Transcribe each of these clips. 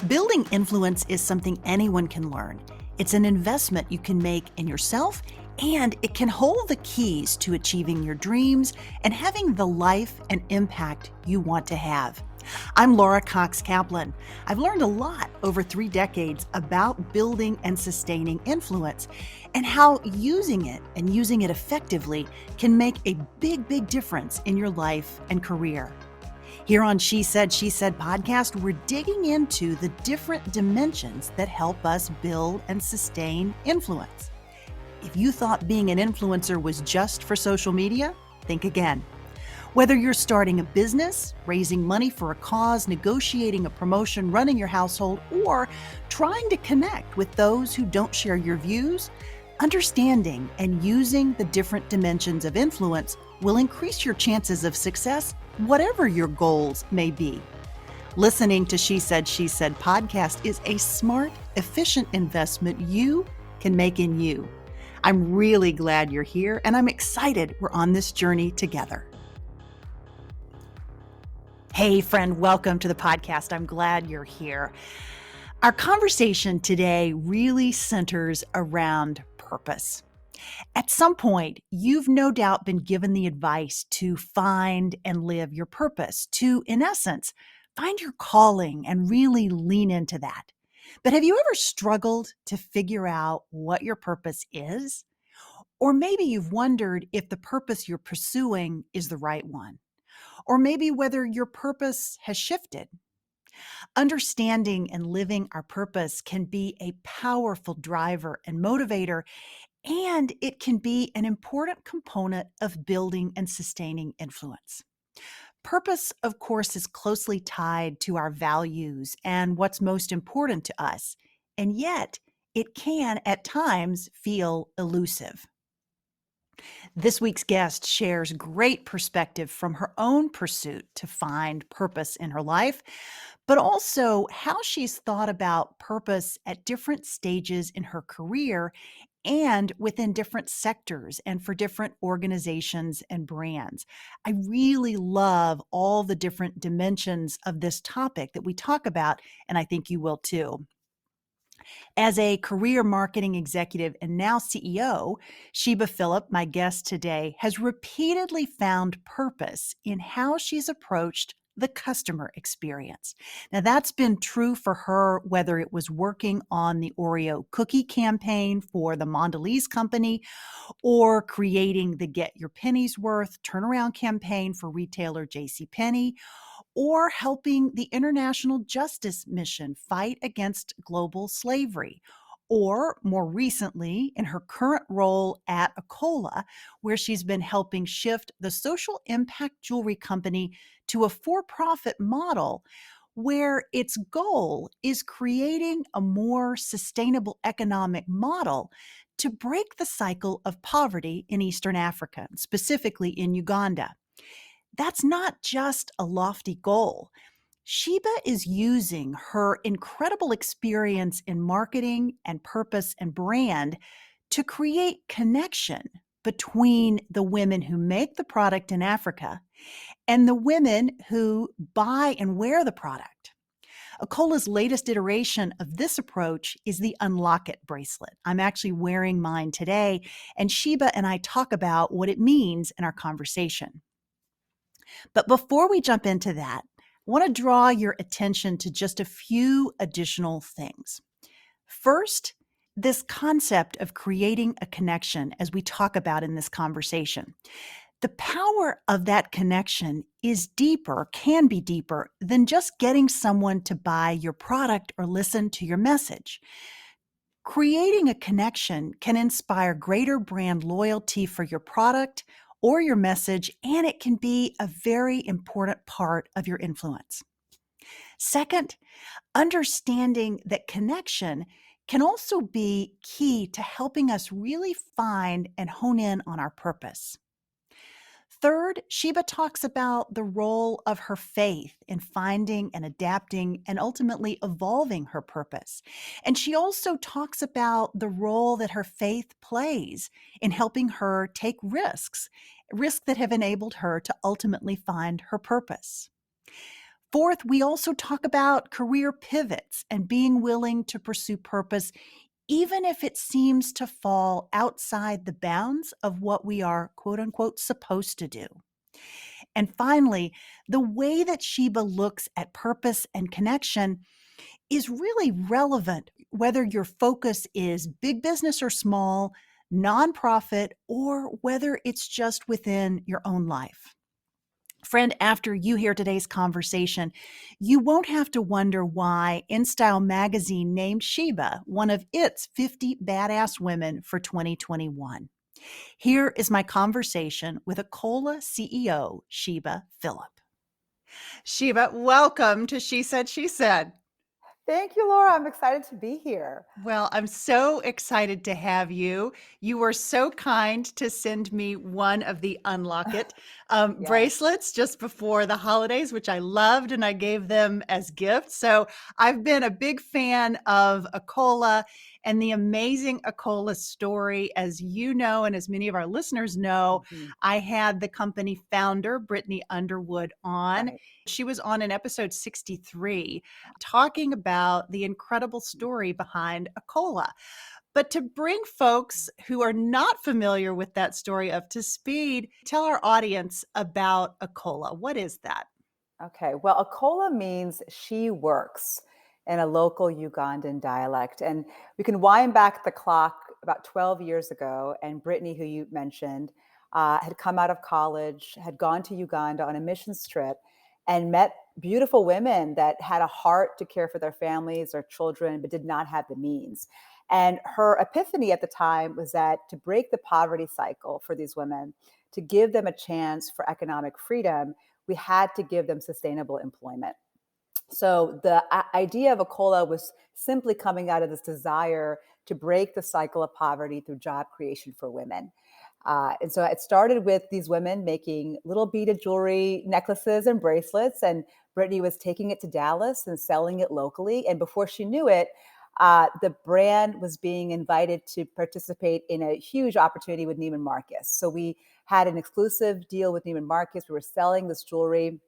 Building influence is something anyone can learn. It's an investment you can make in yourself, and it can hold the keys to achieving your dreams and having the life and impact you want to have. I'm Laura Cox Kaplan. I've learned a lot over 3 decades about building and sustaining influence and how using it and using it effectively can make a big difference in your life and career. Here on She Said podcast, we're digging into the different dimensions that help us build and sustain influence. If you thought being an influencer was just for social media, think again. Whether you're starting a business, raising money for a cause, negotiating a promotion, running your household, or trying to connect with those who don't share your views, understanding and using the different dimensions of influence will increase your chances of success, whatever your goals may be. Listening to She Said podcast is a smart, efficient investment you can make in you. I'm really glad you're here, and I'm excited we're on this journey together. Hey, friend, welcome to the podcast. I'm glad you're here. Our conversation today really centers around purpose. At some point, you've no doubt been given the advice to find and live your purpose, to, in essence, find your calling and really lean into that. But have you ever struggled to figure out what your purpose is? Or maybe you've wondered if the purpose you're pursuing is the right one. Or maybe whether your purpose has shifted. Understanding and living our purpose can be a powerful driver and motivator, and it can be an important component of building and sustaining influence. Purpose, of course, is closely tied to our values and what's most important to us, and yet it can at times feel elusive. This week's guest shares great perspective from her own pursuit to find purpose in her life, but also how she's thought about purpose at different stages in her career and within different sectors and for different organizations and brands. I really love all the different dimensions of this topic that we talk about, and I think you will too. As a career marketing executive and now CEO, Sheeba Philip, my guest today, has repeatedly found purpose in how she's approached the customer experience. Now, that's been true for her, whether it was working on the Oreo cookie campaign for the Mondelez Company or creating the Get Your Pennies Worth turnaround campaign for retailer JCPenney, or helping the International Justice Mission fight against global slavery, or more recently in her current role at AKOLA, where she's been helping shift the social impact jewelry company to a for-profit model where its goal is creating a more sustainable economic model to break the cycle of poverty in Eastern Africa, specifically in Uganda. That's not just a lofty goal. Sheeba is using her incredible experience in marketing and purpose and brand to create connection between the women who make the product in Africa and the women who buy and wear the product. AKOLA's latest iteration of this approach is the Unlock It bracelet. I'm actually wearing mine today, and Sheeba and I talk about what it means in our conversation. But before we jump into that, I want to draw your attention to just a few additional things. First, this concept of creating a connection, as we talk about in this conversation. The power of that connection is deeper, can be deeper than just getting someone to buy your product or listen to your message. Creating a connection can inspire greater brand loyalty for your product or your message, and it can be a very important part of your influence. Second, understanding that connection can also be key to helping us really find and hone in on our purpose. Third, Sheeba talks about the role of her faith in finding and adapting and ultimately evolving her purpose. And she also talks about the role that her faith plays in helping her take risks that have enabled her to ultimately find her purpose. Fourth, we also talk about career pivots and being willing to pursue purpose, even if it seems to fall outside the bounds of what we are, quote unquote, supposed to do. And finally, the way that Sheba looks at purpose and connection is really relevant, whether your focus is big business or small, nonprofit, or whether it's just within your own life. Friend, after you hear today's conversation, you won't have to wonder why InStyle magazine named Sheba one of its 50 badass women for 2021. Here is my conversation with AKOLA CEO Sheeba Philip. Sheba, welcome to She Said, She Said. Thank you, Laura. I'm excited to be here. Well, I'm so excited to have you. You were so kind to send me one of the Unlock It Yes. bracelets just before the holidays, which I loved, and I gave them as gifts. So I've been a big fan of AKOLA and the amazing AKOLA story. As you know, and as many of our listeners know, Mhm. I had the company founder, Brittany Underwood, on. Right. She was on in episode 63 talking about the incredible story behind AKOLA. But to bring folks who are not familiar with that story up to speed, tell our audience about AKOLA. What is that? Okay. Well, Akola means she works in a local Ugandan dialect. And we can wind back the clock about 12 years ago. And Brittany, who you mentioned, had come out of college, had gone to Uganda on a missions trip, and met beautiful women that had a heart to care for their families, their children, but did not have the means. And her epiphany at the time was that to break the poverty cycle for these women, to give them a chance for economic freedom, we had to give them sustainable employment. So the idea of AKOLA was simply coming out of this desire to break the cycle of poverty through job creation for women. And so it started with these women making little beaded jewelry, necklaces, and bracelets. And Brittany was taking it to Dallas and selling it locally. And before she knew it, the brand was being invited to participate in a huge opportunity with Neiman Marcus. So we had an exclusive deal with Neiman Marcus. We were selling this jewelry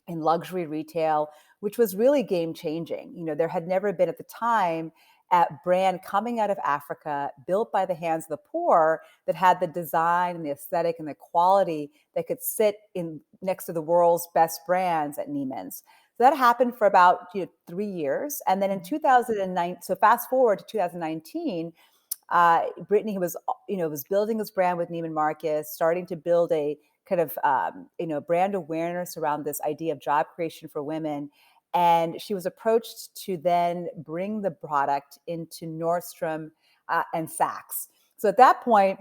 in luxury retail, which was really game changing. You know, there had never been at the time a brand coming out of Africa, built by the hands of the poor, that had the design and the aesthetic and the quality that could sit in next to the world's best brands at Neiman's. So that happened for about 3 years, and then in 2009. So fast forward to 2019, Brittany was building this brand with Neiman Marcus, starting to build a kind of brand awareness around this idea of job creation for women. And she was approached to then bring the product into Nordstrom and Saks. So at that point,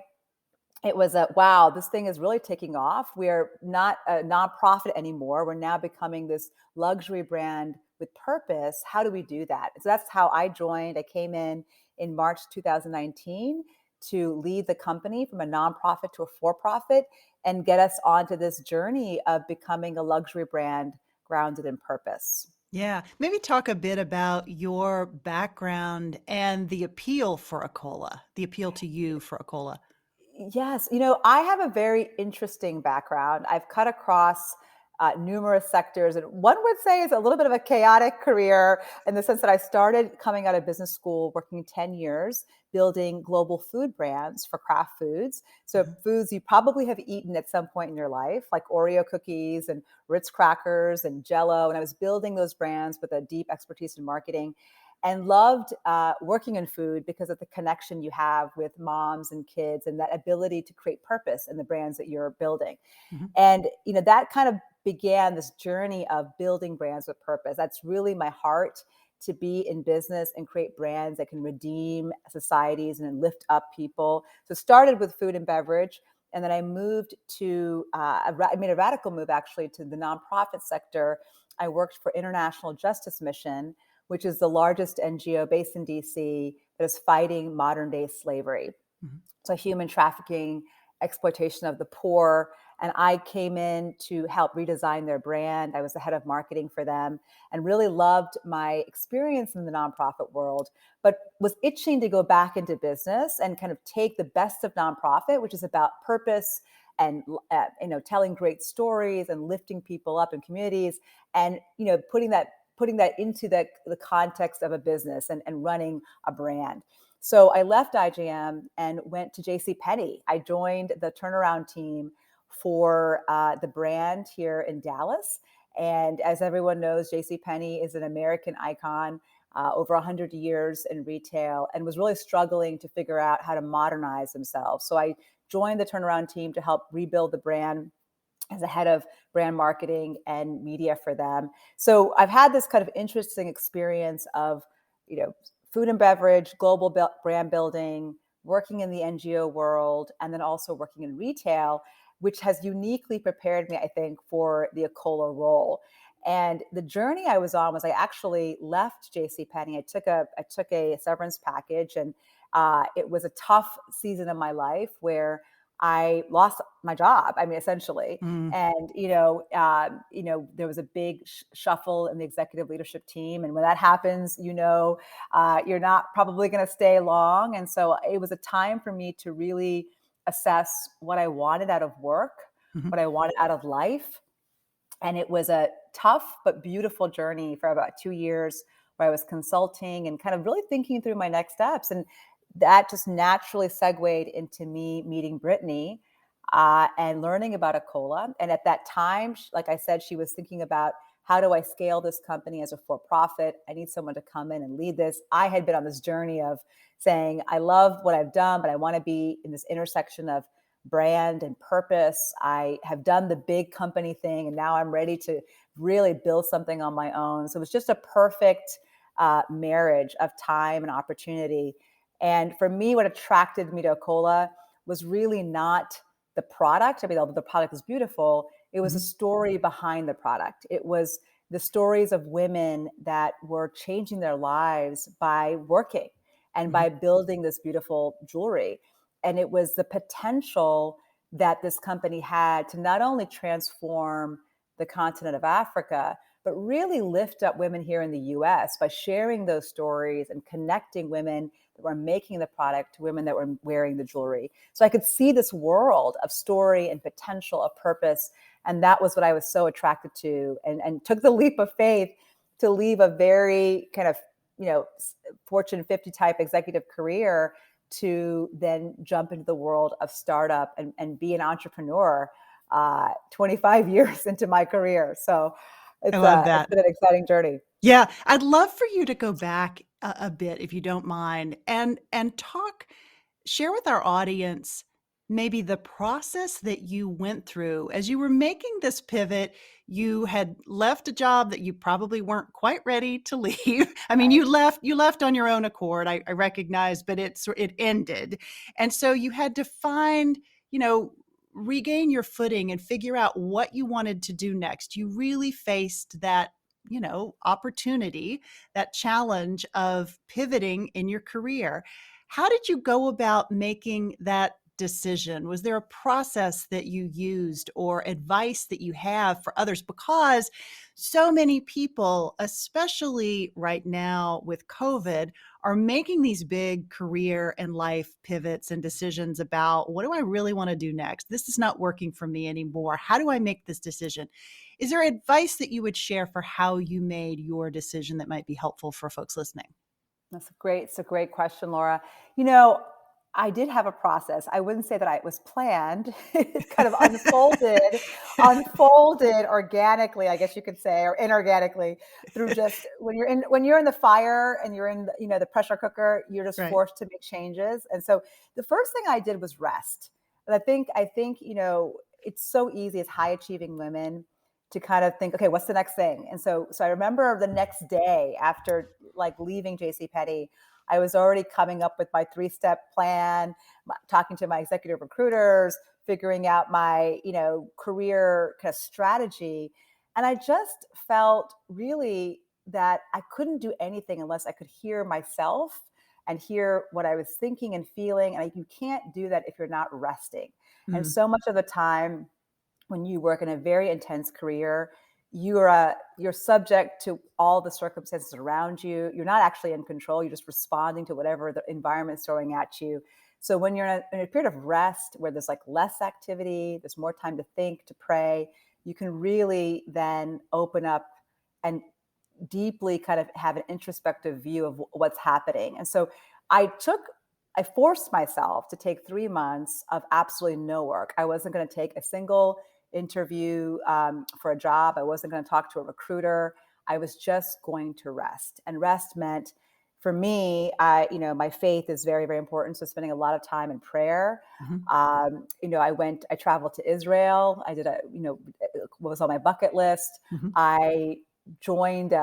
it was a wow, this thing is really taking off. We are not a nonprofit anymore. We're now becoming this luxury brand with purpose. How do we do that? So that's how I joined. I came in March 2019 to lead the company from a nonprofit to a for-profit and get us onto this journey of becoming a luxury brand grounded in purpose. Yeah, maybe talk a bit about your background and the appeal for AKOLA, the appeal to you for AKOLA. Yes, I have a very interesting background. I've cut across numerous sectors, and one would say is a little bit of a chaotic career in the sense that I started coming out of business school, working 10 years, building global food brands for craft foods. So Mhm. foods you probably have eaten at some point in your life, like Oreo cookies and Ritz crackers and Jello. And I was building those brands with a deep expertise in marketing, and loved working in food because of the connection you have with moms and kids and that ability to create purpose in the brands that you're building. Mhm. And that kind of began this journey of building brands with purpose. That's really my heart, to be in business and create brands that can redeem societies and lift up people. So it started with food and beverage. And then I moved to, I made a radical move actually to the nonprofit sector. I worked for International Justice Mission, which is the largest NGO based in DC that is fighting modern day slavery. Mhm. So human trafficking, exploitation of the poor. And I came in to help redesign their brand. I was the head of marketing for them and really loved my experience in the nonprofit world, but was itching to go back into business and kind of take the best of nonprofit, which is about purpose and telling great stories and lifting people up in communities, and putting that into the context of a business and running a brand. So I left IGM and went to JCPenney. I joined the turnaround team for the brand here in Dallas. And as everyone knows, JCPenney is an American icon, over 100 years in retail, and was really struggling to figure out how to modernize themselves. So I joined the turnaround team to help rebuild the brand as a head of brand marketing and media for them. So I've had this kind of interesting experience of, you know, food and beverage, global brand building, working in the NGO world, and then also working in retail, which has uniquely prepared me, I think, for the AKOLA role. And the journey I was on was I actually left JCPenney. I took a severance package, and it was a tough season of my life where I lost my job. I mean, essentially, Mm. and there was a big shuffle in the executive leadership team, and when that happens, you're not probably going to stay long. And so it was a time for me to really assess what I wanted out of work, Mhm. what I wanted out of life. And it was a tough but beautiful journey for about 2 years, where I was consulting and kind of really thinking through my next steps. And that just naturally segued into me meeting Brittany and learning about AKOLA. And at that time, like I said, she was thinking about, how do I scale this company as a for-profit? I need someone to come in and lead this. I had been on this journey of saying, I love what I've done, but I want to be in this intersection of brand and purpose. I have done the big company thing, and now I'm ready to really build something on my own. So it was just a perfect marriage of time and opportunity. And for me, what attracted me to AKOLA was really not the product. I mean, although the product is beautiful, it was a Mhm. story behind the product. It was the stories of women that were changing their lives by working and Mhm. by building this beautiful jewelry. And it was the potential that this company had to not only transform the continent of Africa, but really lift up women here in the US by sharing those stories and connecting women that were making the product to women that were wearing the jewelry. So I could see this world of story and potential, of purpose. And that was what I was so attracted to, and took the leap of faith to leave a very kind of, Fortune 50 type executive career to then jump into the world of startup and be an entrepreneur 25 years into my career. So I it's love it's that. been an exciting journey. Yeah, I'd love for you to go back a bit, if you don't mind, and share with our audience maybe the process that you went through as you were making this pivot. You had left a job that you probably weren't quite ready to leave. I mean, Right. you left on your own accord, I recognize, but it ended. And so you had to find, you know, regain your footing and figure out what you wanted to do next. You really faced that, opportunity, that challenge of pivoting in your career. How did you go about making that decision? Was there a process that you used or advice that you have for others? Because so many people, especially right now with COVID, are making these big career and life pivots and decisions about, what do I really want to do next? This is not working for me anymore. How do I make this decision? Is there advice that you would share for how you made your decision that might be helpful for folks listening? It's a great question, Laura. I did have a process. I wouldn't say that it was planned. It kind of unfolded organically, I guess you could say, or inorganically, through just when you're in the fire and you're in the pressure cooker, you're just Right. forced to make changes. And so the first thing I did was rest. And I think it's so easy as high achieving women to kind of think, okay, what's the next thing? And so I remember the next day after like leaving JCPenney, I was already coming up with my 3-step plan, talking to my executive recruiters, figuring out my, career kind of strategy. And I just felt really that I couldn't do anything unless I could hear myself and hear what I was thinking and feeling. And you can't do that if you're not resting. And Mm. so much of the time, when you work in a very intense career, you're subject to all the circumstances around you. You're not actually in control. You're just responding to whatever the environment's throwing at you. So when you're in a period of rest where there's like less activity, there's more time to think, to pray, you can really then open up and deeply kind of have an introspective view of what's happening. And so I took, I forced myself to take 3 months of absolutely no work. I wasn't going to take a single interview for a job. I wasn't going to talk to a recruiter. I was just going to rest. And rest meant for me, my faith is very, very important. So spending a lot of time in prayer. Mhm. I traveled to Israel. I did what was on my bucket list. Mhm. I joined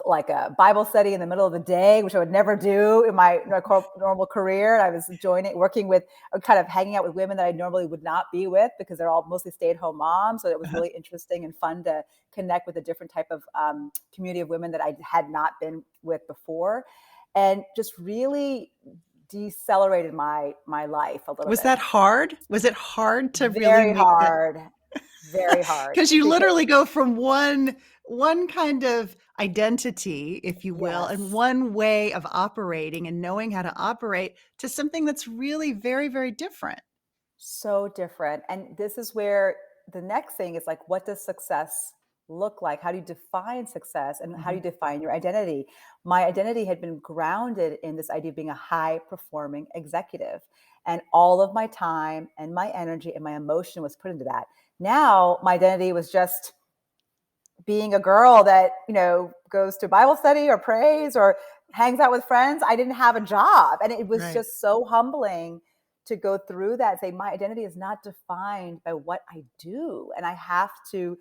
like a Bible study in the middle of the day, which I would never do in my normal career. I was working with, kind of hanging out with women that I normally would not be with because they're all mostly stay-at-home moms. So it was really interesting and fun to connect with a different type of community of women that I had not been with before, and just really decelerated my life a little Was bit. that hard? Was it hard to really Very make that? hard, very hard. Because you Because literally go from one kind of identity, if you will, and yes. one way of operating and knowing how to operate to something that's really very, very different. So different. And this is where the next thing is like, what does success look like? How do you define success and how do Mhm. you define your identity? My identity had been grounded in this idea of being a high performing executive. And all of my time and my energy and my emotion was put into that. Now, my identity was just being a girl that, goes to Bible study or prays or hangs out with friends. I didn't have a job. And it was Right. just so humbling to go through that and say, my identity is not defined by what I do. And I have to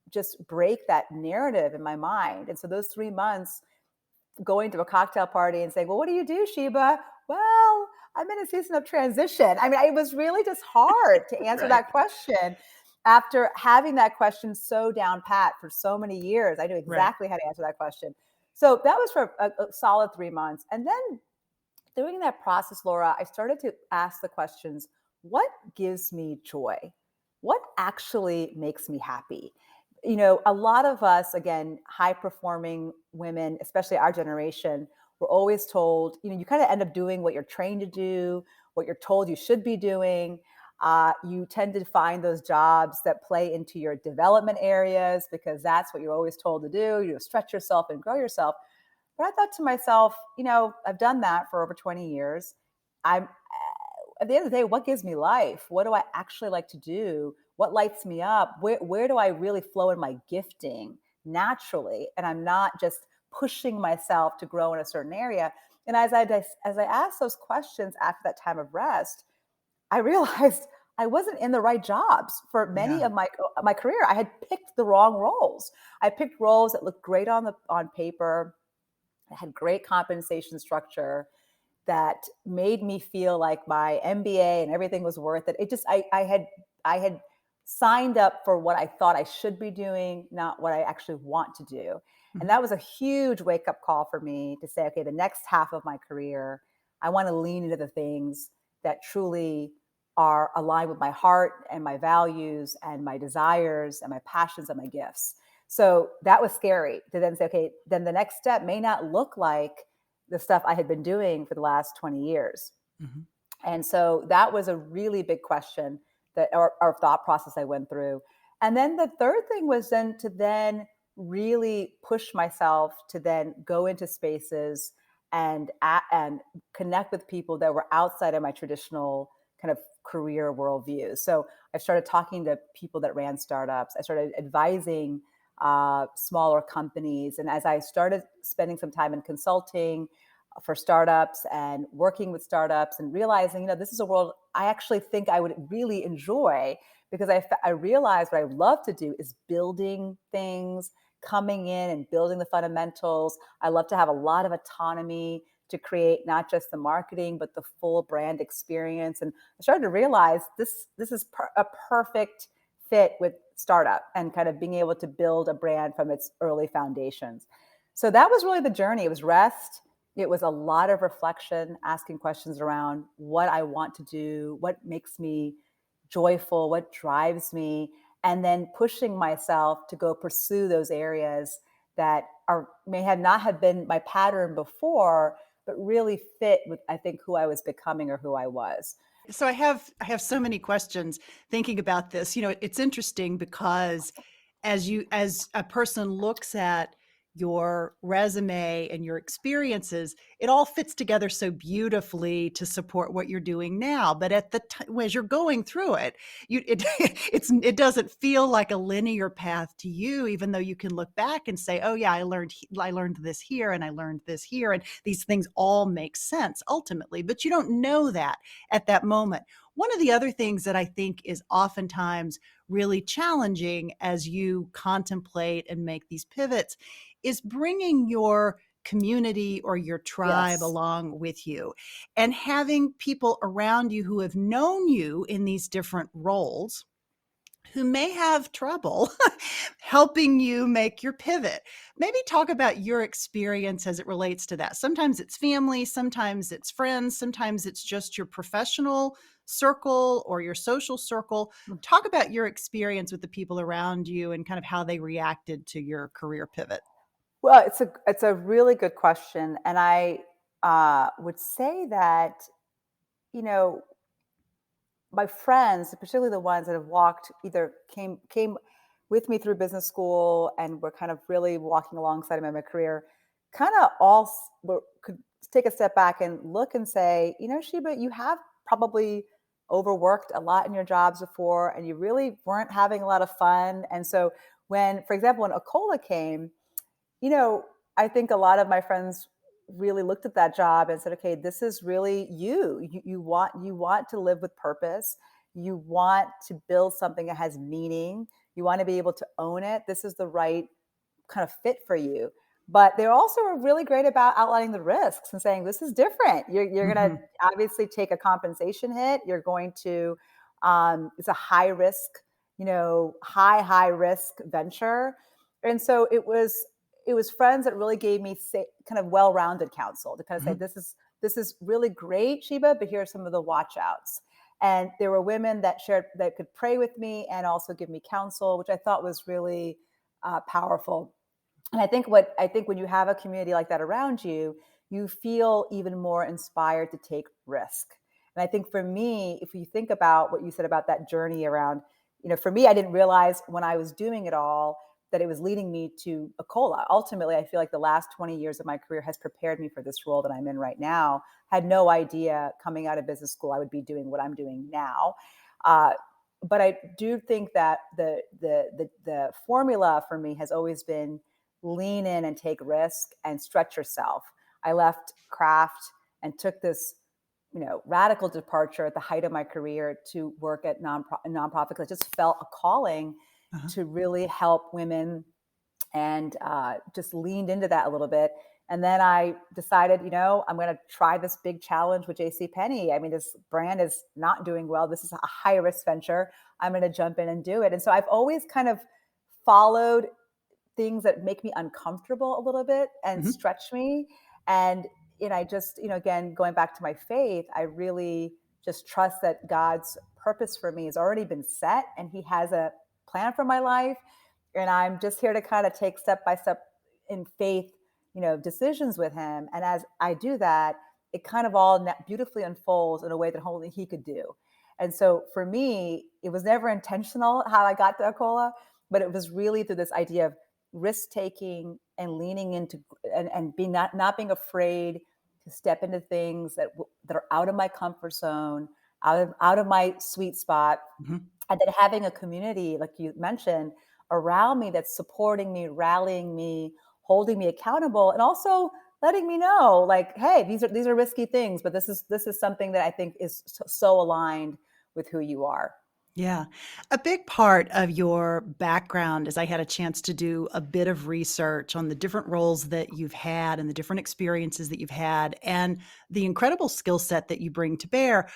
just break that narrative in my mind. And so those 3 months going to a cocktail party and saying, well, what do you do, Sheba? Well, I'm in a season of transition. I mean, it was really just hard to answer Right. that question after having that question so down pat for so many years. I knew Right. exactly how to answer that question. So that was for a solid 3 months. And then during that process, Laura, I started to ask the questions, what gives me joy? What actually makes me happy? A lot of us, again, high performing women, especially our generation, were always told, you kind of end up doing what you're trained to do, what you're told you should be doing. You tend to find those jobs that play into your development areas because that's what you're always told to do. Stretch yourself and grow yourself. But I thought to myself, I've done that for over 20 years. I'm at the end of the day, what gives me life? What do I actually like to do? What lights me up? Where do I really flow in my gifting naturally? And I'm not just pushing myself to grow in a certain area. And as I asked those questions after that time of rest, I realized I wasn't in the right jobs for many Yeah. of my career. I had picked the wrong roles. I picked roles that looked great on paper, that had great compensation structure, that made me feel like my MBA and everything was worth it. It just I had signed up for what I thought I should be doing, not what I actually want to do. And Mhm. that was a huge wake up call for me to say, okay, the next half of my career, I want to lean into the things that truly are aligned with my heart and my values and my desires and my passions and my gifts. So that was scary to then say, okay, then the next step may not look like the stuff I had been doing for the last 20 years. Mhm. And so that was a really big question that our thought process I went through. And then the third thing was then to then really push myself to then go into spaces and connect with people that were outside of my traditional kind of career worldview. So I started talking to people that ran startups. I started advising smaller companies. And as I started spending some time in consulting for startups and working with startups and realizing, this is a world I actually think I would really enjoy because I realized what I love to do is building things, coming in and building the fundamentals. I love to have a lot of autonomy to create not just the marketing, but the full brand experience. And I started to realize this is a perfect fit with startup and kind of being able to build a brand from its early foundations. So that was really the journey. It was rest. It was a lot of reflection, asking questions around what I want to do, what makes me joyful, what drives me, and then pushing myself to go pursue those areas that are may have not have been my pattern before, but really fit with, I think, who I was becoming or who I was. So I have so many questions thinking about this. It's interesting because as a person looks at your resume and your experiences, it all fits together so beautifully to support what you're doing now. But at the time, as you're going through it, it doesn't feel like a linear path to you, even though you can look back and say, "Oh yeah, I learned this here and I learned this here, and these things all make sense ultimately." But you don't know that at that moment. One of the other things that I think is oftentimes really challenging as you contemplate and make these pivots is bringing your community or your tribe Yes. along with you and having people around you who have known you in these different roles who may have trouble helping you make your pivot. Maybe talk about your experience as it relates to that. Sometimes it's family, sometimes it's friends, sometimes it's just your professional circle or your social circle. Talk about your experience with the people around you and kind of how they reacted to your career pivot. Well, it's a really good question, and I would say that, you know my friends, particularly the ones that have walked, either came with me through business school and were kind of really walking alongside me in my career, kind of could take a step back and look and say, Sheba, you have probably overworked a lot in your jobs before, and you really weren't having a lot of fun. And so, for example, when AKOLA came, you know, I think a lot of my friends really looked at that job and said, "Okay, this is really you. You want to live with purpose. You want to build something that has meaning. You want to be able to own it. This is the right kind of fit for you." But they also are really great about outlining the risks and saying, "This is different. You're going to Mhm. obviously take a compensation hit. You're going to it's a high risk, high risk venture." And so it was friends that really gave me kind of well-rounded counsel to kind of say, Mhm. this is really great, Sheba, but here are some of the watch outs. And there were women that could pray with me and also give me counsel, which I thought was really powerful. And I think when you have a community like that around you, you feel even more inspired to take risk. And I think for me, if you think about what you said about that journey around, for me, I didn't realize when I was doing it all that it was leading me to AKOLA. Ultimately, I feel like the last 20 years of my career has prepared me for this role that I'm in right now. Had no idea coming out of business school I would be doing what I'm doing now. Uh, but I do think that the formula for me has always been lean in and take risk and stretch yourself. I left craft and took this, radical departure at the height of my career to work at nonprofits. I just felt a calling Uh-huh. to really help women, and just leaned into that a little bit. And then I decided, I'm going to try this big challenge with J.C. Penney. I mean, this brand is not doing well. This is a high risk venture. I'm going to jump in and do it. And so I've always kind of followed things that make me uncomfortable a little bit and Mhm. stretch me. And I just, again, going back to my faith, I really just trust that God's purpose for me has already been set and He has a plan for my life. And I'm just here to kind of take step by step in faith, decisions with Him. And as I do that, it kind of all beautifully unfolds in a way that only He could do. And so for me, it was never intentional how I got to AKOLA, but it was really through this idea of risk taking and leaning into, and being not being afraid to step into things that are out of my comfort zone, out of my sweet spot, Mhm. and then having a community like you mentioned around me that's supporting me, rallying me, holding me accountable, and also letting me know, like, hey, these are risky things, but this is something that I think is so aligned with who you are. Yeah. A big part of your background is I had a chance to do a bit of research on the different roles that you've had and the different experiences that you've had and the incredible skill set that you bring to bear.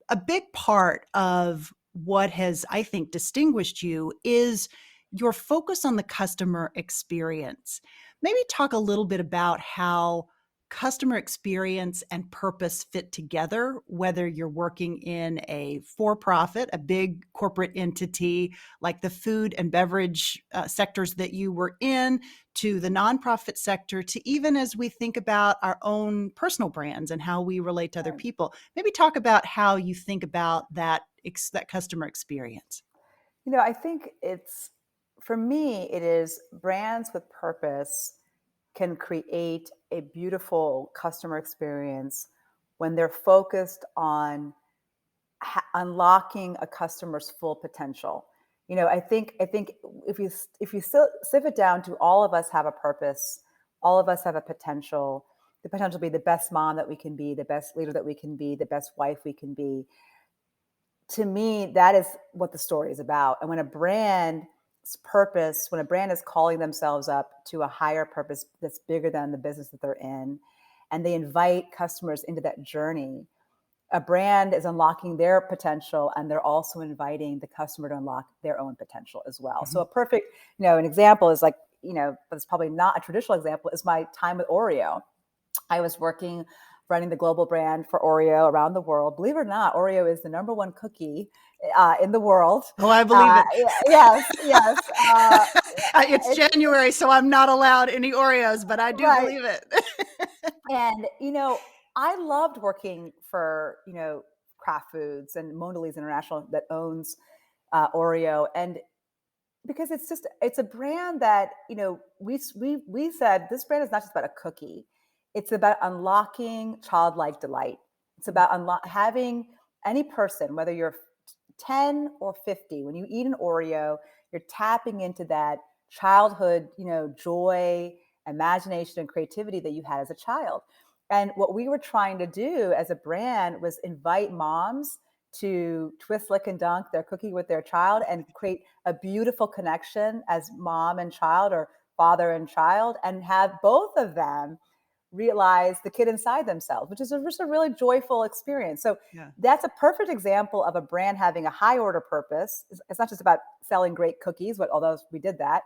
A big part of what has, I think, distinguished you is your focus on the customer experience. Maybe talk a little bit about how customer experience and purpose fit together, whether you're working in a for-profit, a big corporate entity like the food and beverage sectors that you were in, to the nonprofit sector, to even as we think about our own personal brands and how we relate to other Right. people. Maybe talk about how you think about that customer experience. I think for me, it is brands with purpose can create a beautiful customer experience when they're focused on unlocking a customer's full potential. I think if you sieve it down to all of us have a purpose, all of us have a potential, the potential to be the best mom that we can be, the best leader that we can be, the best wife we can be. To me, that is what the story is about. And when a brand's purpose, when a brand is calling themselves up to a higher purpose that's bigger than the business that they're in, and they invite customers into that journey, a brand is unlocking their potential, and they're also inviting the customer to unlock their own potential as well. So Mhm. a perfect, an example is like, but it's probably not a traditional example, is my time with Oreo. I was running the global brand for Oreo around the world. Believe it or not, Oreo is the number one cookie in the world. Oh, I believe it. Yes, yes. It's It's January, so I'm not allowed any Oreos, but I do right. believe it. And, I loved working for, Kraft Foods and Mondelez International that owns Oreo. And because it's a brand that, we said this brand is not just about a cookie. It's about unlocking childlike delight. It's about having any person, whether you're 10 or 50, when you eat an Oreo, you're tapping into that childhood, joy, imagination, and creativity that you had as a child. And what we were trying to do as a brand was invite moms to twist, lick, and dunk their cookie with their child and create a beautiful connection as mom and child, or father and child, and have both of them realize the kid inside themselves, which is just a really joyful experience. So Yeah. that's a perfect example of a brand having a high order purpose. It's not just about selling great cookies, but although we did that,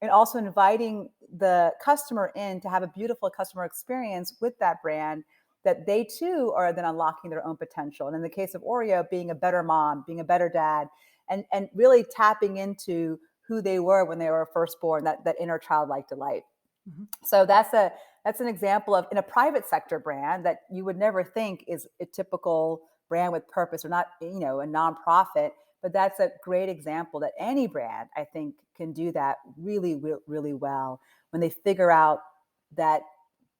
and also inviting the customer in to have a beautiful customer experience with that brand, that they too are then unlocking their own potential. And in the case of Oreo, being a better mom, being a better dad, and really tapping into who they were when they were first born, that inner childlike delight. Mhm. So that's an example of, in a private sector brand that you would never think is a typical brand with purpose, or not, a nonprofit, but that's a great example that any brand, I think, can do that really, really well when they figure out that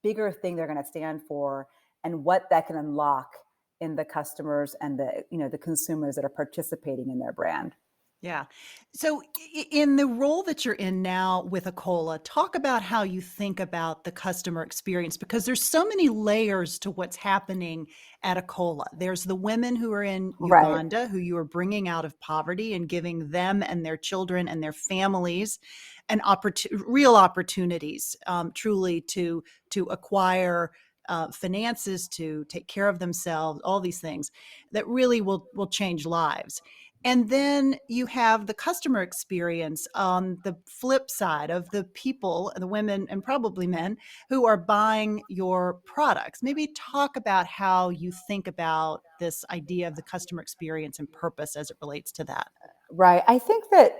bigger thing they're going to stand for, and what that can unlock in the customers and the consumers that are participating in their brand. Yeah. So, in the role that you're in now with AKOLA, talk about how you think about the customer experience, because there's so many layers to what's happening at AKOLA. There's the women who are in Right. Uganda, who you are bringing out of poverty and giving them and their children and their families an real opportunities, truly to acquire finances, to take care of themselves, all these things that really will change lives. And then you have the customer experience on the flip side of the people, the women and probably men, who are buying your products. Maybe talk about how you think about this idea of the customer experience and purpose as it relates to that. Right. I think that,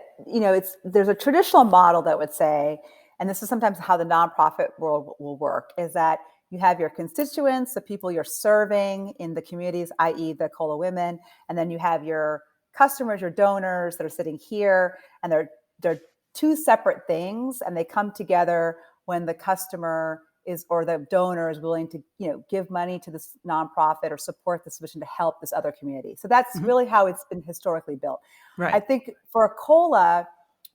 there's a traditional model that would say, and this is sometimes how the nonprofit world will work, is that you have your constituents, the people you're serving in the communities, i.e. the COLA women, and then you have your customers, your donors that are sitting here, and they're two separate things, and they come together when the customer is, or the donor is willing to, give money to this nonprofit or support this mission to help this other community. So that's Mhm. really how it's been historically built. I Right. think for a cola,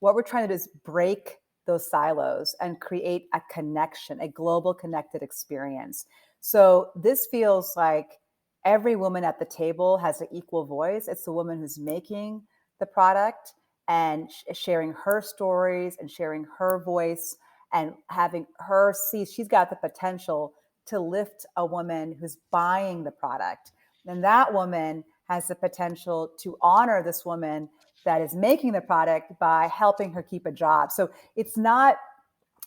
what we're trying to do is break those silos and create a connection, a global connected experience. So this feels like every woman at the table has an equal voice. It's the woman who's making the product and sharing her stories and sharing her voice, and having her see she's got the potential to lift a woman who's buying the product. And that woman has the potential to honor this woman that is making the product by helping her keep a job. So it's not,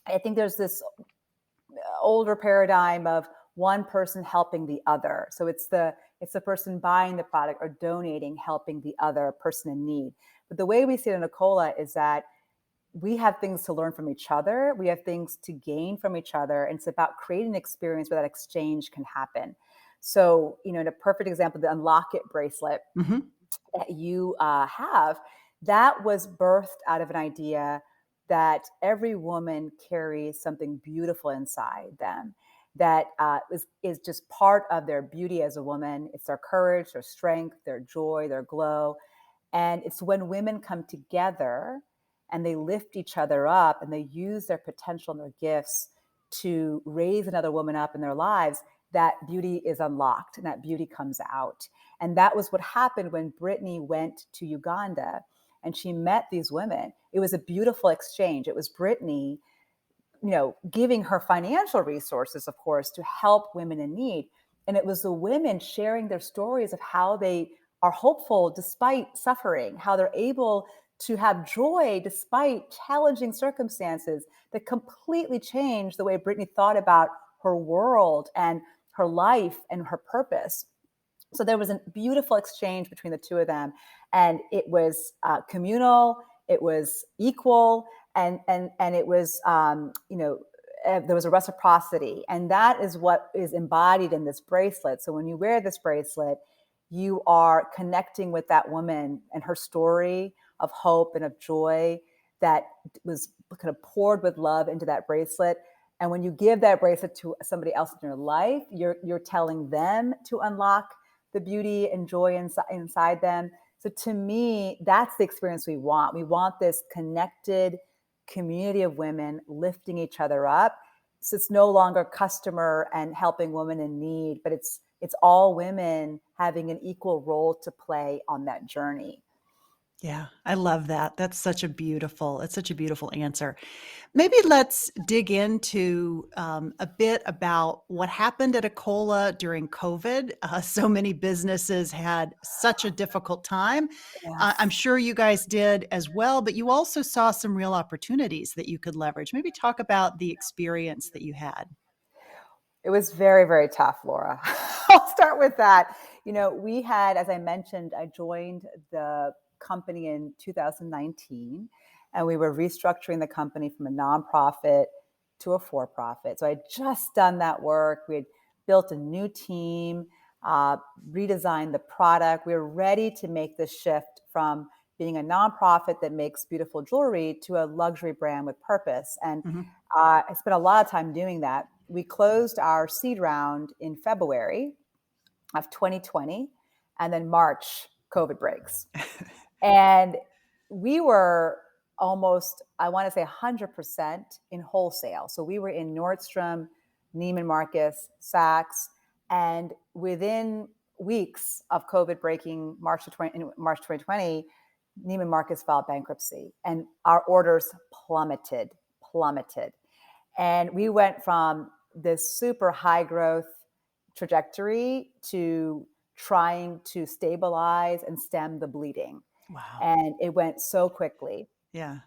I think there's this older paradigm of, one person helping the other. So it's the person buying the product or donating, helping the other person in need. But the way we see it in AKOLA is that we have things to learn from each other. We have things to gain from each other. And it's about creating an experience where that exchange can happen. So, in a perfect example, the Unlock It bracelet Hmm. that you have, that was birthed out of an idea that every woman carries something beautiful inside them that is just part of their beauty as a woman. It's their courage, their strength, their joy, their glow. And it's when women come together and they lift each other up and they use their potential and their gifts to raise another woman up in their lives, that beauty is unlocked and that beauty comes out. And that was what happened when Brittany went to Uganda and she met these women. It was a beautiful exchange. It was Brittany, giving her financial resources, of course, to help women in need. And it was the women sharing their stories of how they are hopeful despite suffering, how they're able to have joy despite challenging circumstances that completely changed the way Brittany thought about her world and her life and her purpose. So there was a beautiful exchange between the two of them, and it was communal, it was equal, and it was there was a reciprocity, and that is what is embodied in this bracelet. So when you wear this bracelet, you are connecting with that woman and her story of hope and of joy that was kind of poured with love into that bracelet. And when you give that bracelet to somebody else in your life, you're telling them to unlock the beauty and joy inside them. So to me, that's the experience we want. We want this connected community of women lifting each other up. So it's no longer customer and helping women in need, but it's all women having an equal role to play on that journey. Yeah, I love that. It's such a beautiful answer. Maybe let's dig into a bit about what happened at Acola during COVID. So many businesses had such a difficult time. I'm Yes. sure you guys did as well, but you also saw some real opportunities that you could leverage. Maybe talk about the experience that you had. It was very, very tough, Laura. I'll start with that. We had, as I mentioned, I joined the company in 2019, and we were restructuring the company from a nonprofit to a for profit. So I had just done that work. We had built a new team, uh, redesigned the product. We were ready to make the shift from being a nonprofit that makes beautiful jewelry to a luxury brand with purpose. And Mhm. I spent a lot of time doing that. We closed our seed round in February of 2020, and then March, COVID breaks. And we were almost, I want to say 100% in wholesale. So we were in Nordstrom, Neiman Marcus, Saks, and within weeks of COVID breaking in March 2020, Neiman Marcus filed bankruptcy and our orders plummeted. And we went from this super high growth trajectory to trying to stabilize and stem the bleeding. Wow. And it went so quickly. Yeah.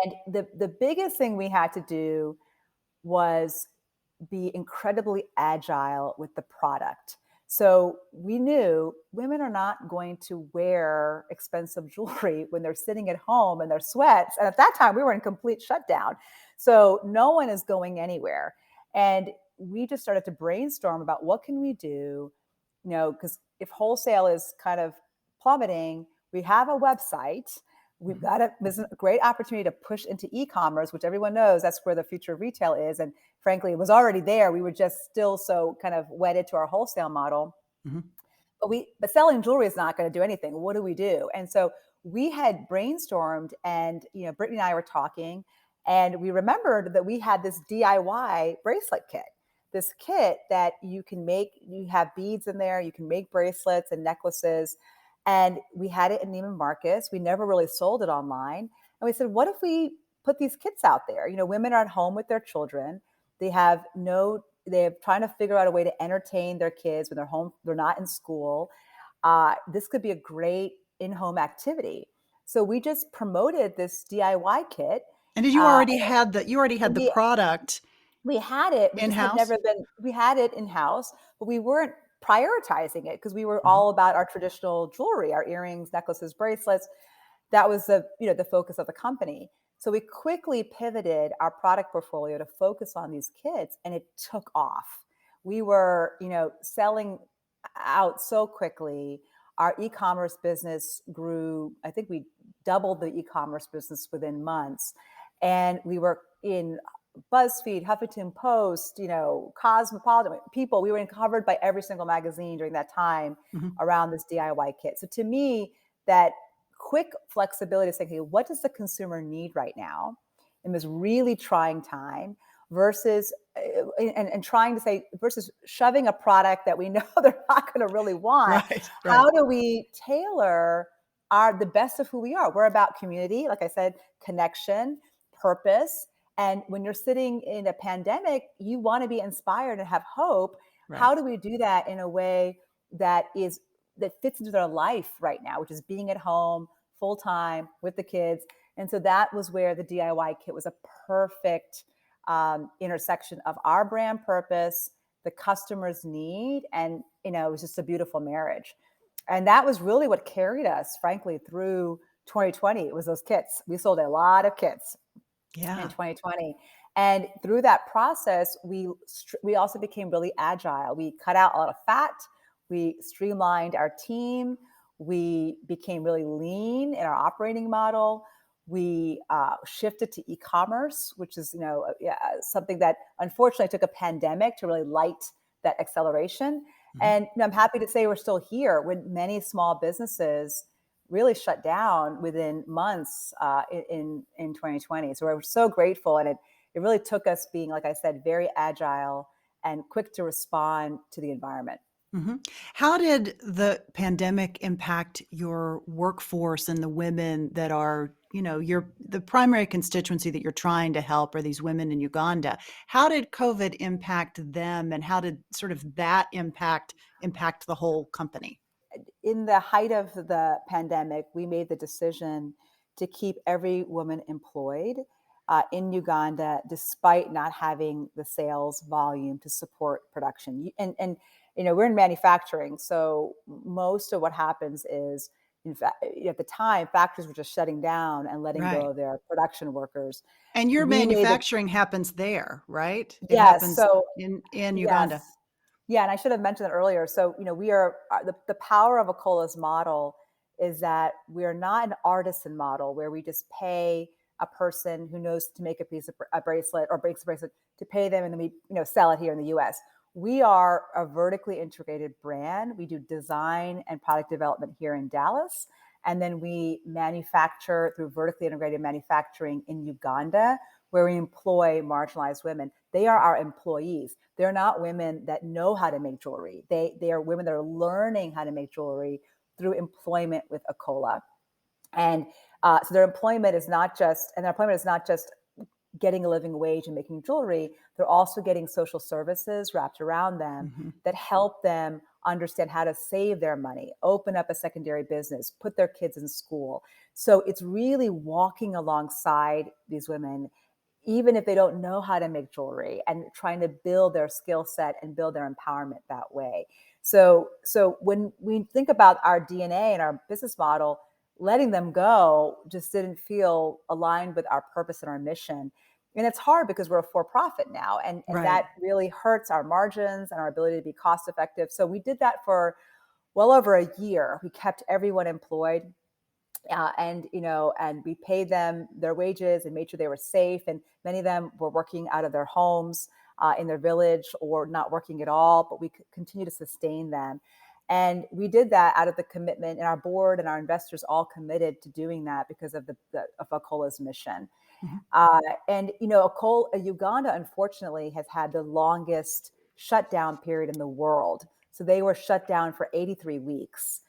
And the biggest thing we had to do was be incredibly agile with the product. So we knew women are not going to wear expensive jewelry when they're sitting at home in their sweats. And at that time, we were in complete shutdown. So no one is going anywhere. And we just started to brainstorm about what can we do, because if wholesale is kind of plummeting, we have a website. We've Mhm. got there's a great opportunity to push into e-commerce, which everyone knows that's where the future of retail is. And frankly, it was already there. We were just still so kind of wedded to our wholesale model. Mhm. But selling jewelry is not going to do anything. What do we do? And so we had brainstormed, and Brittany and I were talking, and we remembered that we had this DIY bracelet kit. This kit that you can make, you have beads in there, you can make bracelets and necklaces. And we had it in Neiman Marcus. We never really sold it online. And we said, what if we put these kits out there? Women are at home with their children. They're trying to figure out a way to entertain their kids when they're home, they're not in school. This could be a great in-home activity. So we just promoted this DIY kit. And did Uh, you already had the we product We had it. We just had In-house? never been, we had it in-house, but we weren't prioritizing it because we were Mhm. all about our traditional jewelry, our earrings, necklaces, bracelets. That was the focus of the company. So we quickly pivoted our product portfolio to focus on these kids, and it took off. We were, selling out so quickly. Our e-commerce business grew. I think we doubled the e-commerce business within months, and we were in BuzzFeed, Huffington Post, Cosmopolitan. People, we were covered by every single magazine during that time Mhm. around this DIY kit. So to me, that quick flexibility to say, okay, what does the consumer need right now in this really trying time versus and trying to say versus shoving a product that we know they're not going to really want. Right, right. How do we tailor the best of who we are? We're about community, like I said, connection, purpose. And when you're sitting in a pandemic, you want to be inspired and have hope. Right. How do we do that in a way that is that fits into their life right now, which is being at home full time with the kids? And so that was where the DIY kit was a perfect intersection of our brand purpose, the customer's need, and it was just a beautiful marriage. And that was really what carried us, frankly, through 2020. It was those kits. We sold a lot of kits in Yeah. 2020. And through that process, we also became really agile. We cut out a lot of fat. We streamlined our team. We became really lean in our operating model. We shifted to e-commerce, which is something that unfortunately took a pandemic to really light that acceleration. Mhm. And I'm happy to say we're still here when many small businesses really shut down within months in 2020. So we're so grateful, and it really took us being, like I said, very agile and quick to respond to the environment. Mhm. How did the pandemic impact your workforce and the women that are, the primary constituency that you're trying to help are these women in Uganda? How did COVID impact them, and how did sort of that impact the whole company? In the height of the pandemic, we made the decision to keep every woman employed in Uganda, despite not having the sales volume to support production. And we're in manufacturing, so most of what happens is, in fact, at the time, factories were just shutting down and letting go Right. of their production workers. And your We made the manufacturing happens there, right? It Yes, happens so in yes. Uganda. Yeah, and I should have mentioned that earlier. So, we are the power of AKOLA's model is that we are not an artisan model where we just pay a person who knows to make a bracelet or breaks a bracelet to pay them, and then we sell it here in the U.S. We are a vertically integrated brand. We do design and product development here in Dallas, and then we manufacture through vertically integrated manufacturing in Uganda, where we employ marginalized women. They are our employees. They're not women that know how to make jewelry. They are women that are learning how to make jewelry through employment with AKOLA. And so their employment is not just getting a living wage and making jewelry. They're also getting social services wrapped around them Mhm. that help them understand how to save their money, open up a secondary business, put their kids in school. So it's really walking alongside these women, even if they don't know how to make jewelry, and trying to build their skill set and build their empowerment that way. So when we think about our DNA and our business model, letting them go just didn't feel aligned with our purpose and our mission. And it's hard because we're a for-profit now, and Right. that really hurts our margins and our ability to be cost effective. So we did that for well over a year. We kept everyone employed, and we paid them their wages and made sure they were safe. And many of them were working out of their homes in their village or not working at all, but we could continue to sustain them. And we did that out of the commitment, and our board and our investors all committed to doing that because of of AKOLA's mission. Mhm. And Uganda, unfortunately, has had the longest shutdown period in the world. So they were shut down for 83 weeks,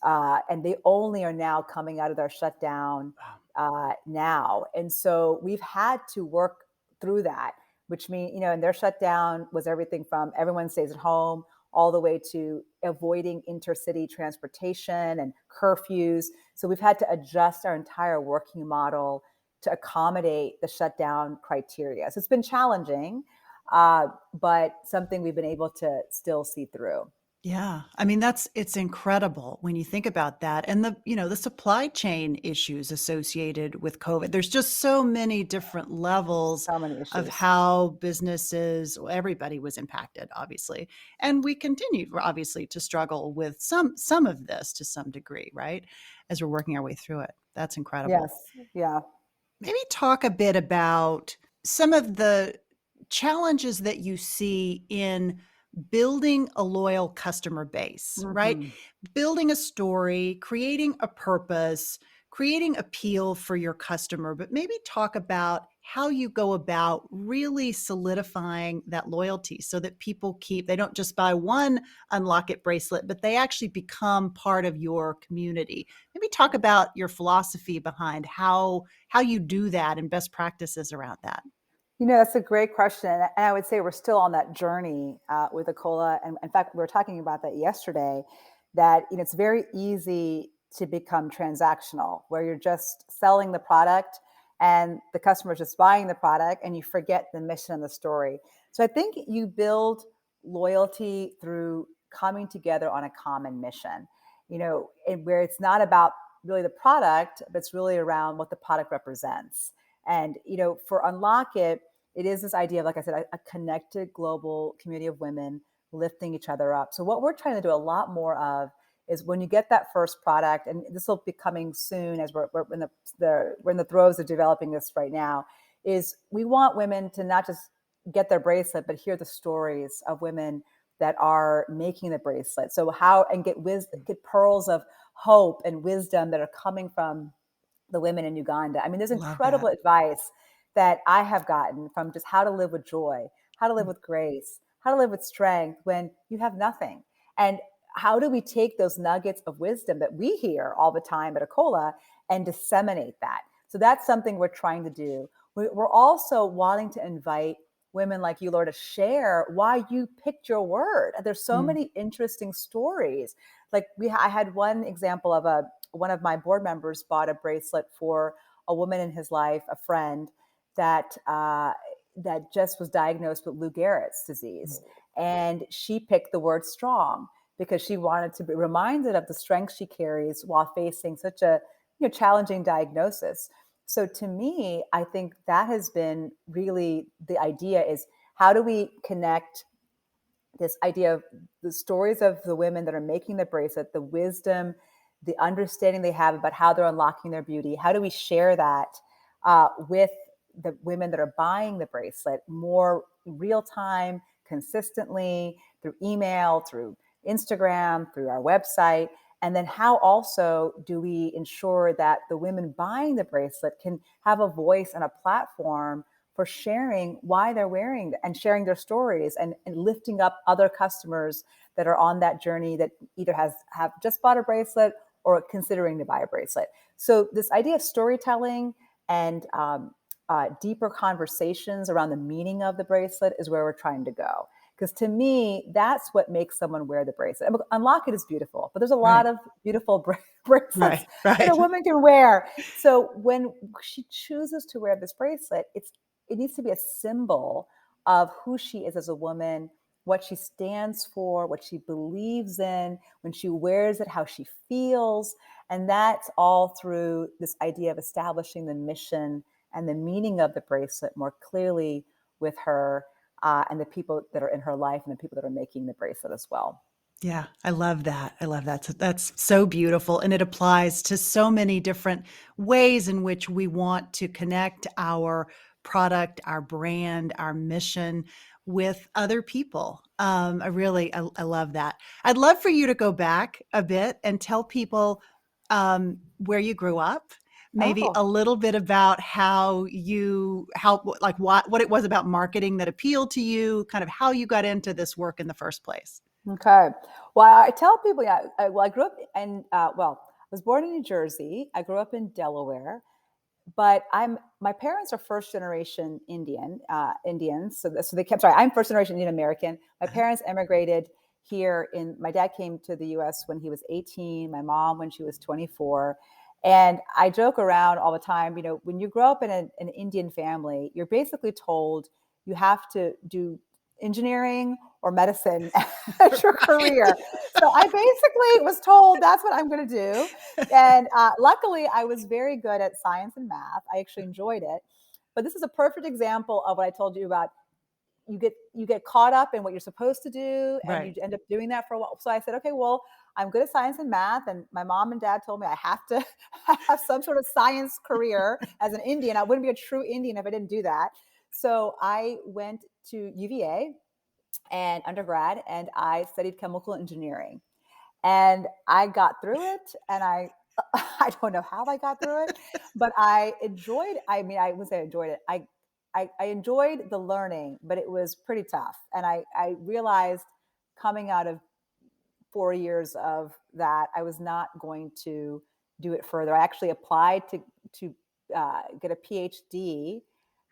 and they only are now coming out of their shutdown Wow. now. And so we've had to work through that, which means, and their shutdown was everything from everyone stays at home all the way to avoiding intercity transportation and curfews. So we've had to adjust our entire working model to accommodate the shutdown criteria. So it's been challenging. but something we've been able to still see through. Yeah. I mean, it's incredible when you think about that. And the supply chain issues associated with COVID. There's just so many different levels So many of issues. how businesses, well, everybody was impacted, obviously. And we continue, obviously, to struggle with some of this to some degree, right? As we're working our way through it. That's incredible. Yes. Yeah. Maybe talk a bit about some of the challenges that you see in building a loyal customer base, right? Hmm. Building a story, creating a purpose, creating appeal for your customer, but maybe talk about how you go about really solidifying that loyalty so that they don't just buy one Unlock It bracelet, but they actually become part of your community. Maybe talk about your philosophy behind how you do that and best practices around that. That's a great question. And I would say we're still on that journey with AKOLA. And in fact, we were talking about that yesterday, that it's very easy to become transactional, where you're just selling the product and the customer is just buying the product and you forget the mission and the story. So I think you build loyalty through coming together on a common mission, and where it's not about really the product, but it's really around what the product represents. And, for Unlock It, it is this idea of, like I said, a connected global community of women lifting each other up. So what we're trying to do a lot more of is when you get that first product, and this will be coming soon as we're in the throes of developing this right now, is we want women to not just get their bracelet, but hear the stories of women that are making the bracelet. So how, and get pearls of hope and wisdom that are coming from the women in Uganda. I mean, there's Love incredible that. advice that I have gotten from just how to live with joy, how to live with grace, how to live with strength when you have nothing. And how do we take those nuggets of wisdom that we hear all the time at AKOLA and disseminate that? So that's something we're trying to do. We're also wanting to invite women like you, Laura, to share why you picked your word. There's so Mm. many interesting stories. Like I had one example of one of my board members bought a bracelet for a woman in his life, a friend that just was diagnosed with Lou Gehrig's disease, and she picked the word strong because she wanted to be reminded of the strength she carries while facing such a challenging diagnosis. So to me, I think that has been really the idea: is how do we connect this idea of the stories of the women that are making the bracelet, the wisdom, the understanding they have about how they're unlocking their beauty. How do we share that with the women that are buying the bracelet more real time, consistently, through email, through Instagram, through our website? And then how also do we ensure that the women buying the bracelet can have a voice and a platform for sharing why they're wearing and sharing their stories, and lifting up other customers that are on that journey that either have just bought a bracelet or considering to buy a bracelet. So this idea of storytelling and deeper conversations around the meaning of the bracelet is where we're trying to go. Because to me, that's what makes someone wear the bracelet. Unlock It is beautiful, but there's a lot Right. of beautiful bracelets Right. that a Right. woman can wear. So when she chooses to wear this bracelet, it needs to be a symbol of who she is as a woman, what she stands for, what she believes in, when she wears it, how she feels. And that's all through this idea of establishing the mission and the meaning of the bracelet more clearly with her, and the people that are in her life and the people that are making the bracelet as well. Yeah, I love that. I love that. That's so beautiful. And it applies to so many different ways in which we want to connect our product, our brand, our mission with other people. I love that. I'd love for you to go back a bit and tell people where you grew up, maybe Oh, a little bit about what it was about marketing that appealed to you, kind of how you got into this work in the first place. okay. Well, I tell people, yeah. I grew up in, I was born in New Jersey. I grew up in Delaware, but my parents are first generation Indians. So they kept, sorry, I'm first generation Indian American. My parents emigrated here my dad came to the US when he was 18, my mom when she was 24. And I joke around all the time, when you grow up in an Indian family, you're basically told you have to do engineering or medicine as your career. So I basically was told that's what I'm going to do. And luckily, I was very good at science and math. I actually enjoyed it. But this is a perfect example of what I told you about. You get caught up in what you're supposed to do, and you Right. end up doing that for a while. So I said, okay, well, I'm good at science and math, and my mom and dad told me I have to have some sort of science career as an Indian. I wouldn't be a true Indian if I didn't do that. So I went to UVA and undergrad, and I studied chemical engineering. And I got through it, and I don't know how I got through it, but I enjoyed. I mean, I would say I enjoyed it. I enjoyed the learning, but it was pretty tough. And I realized coming out of 4 years of that, I was not going to do it further. I actually applied to get a PhD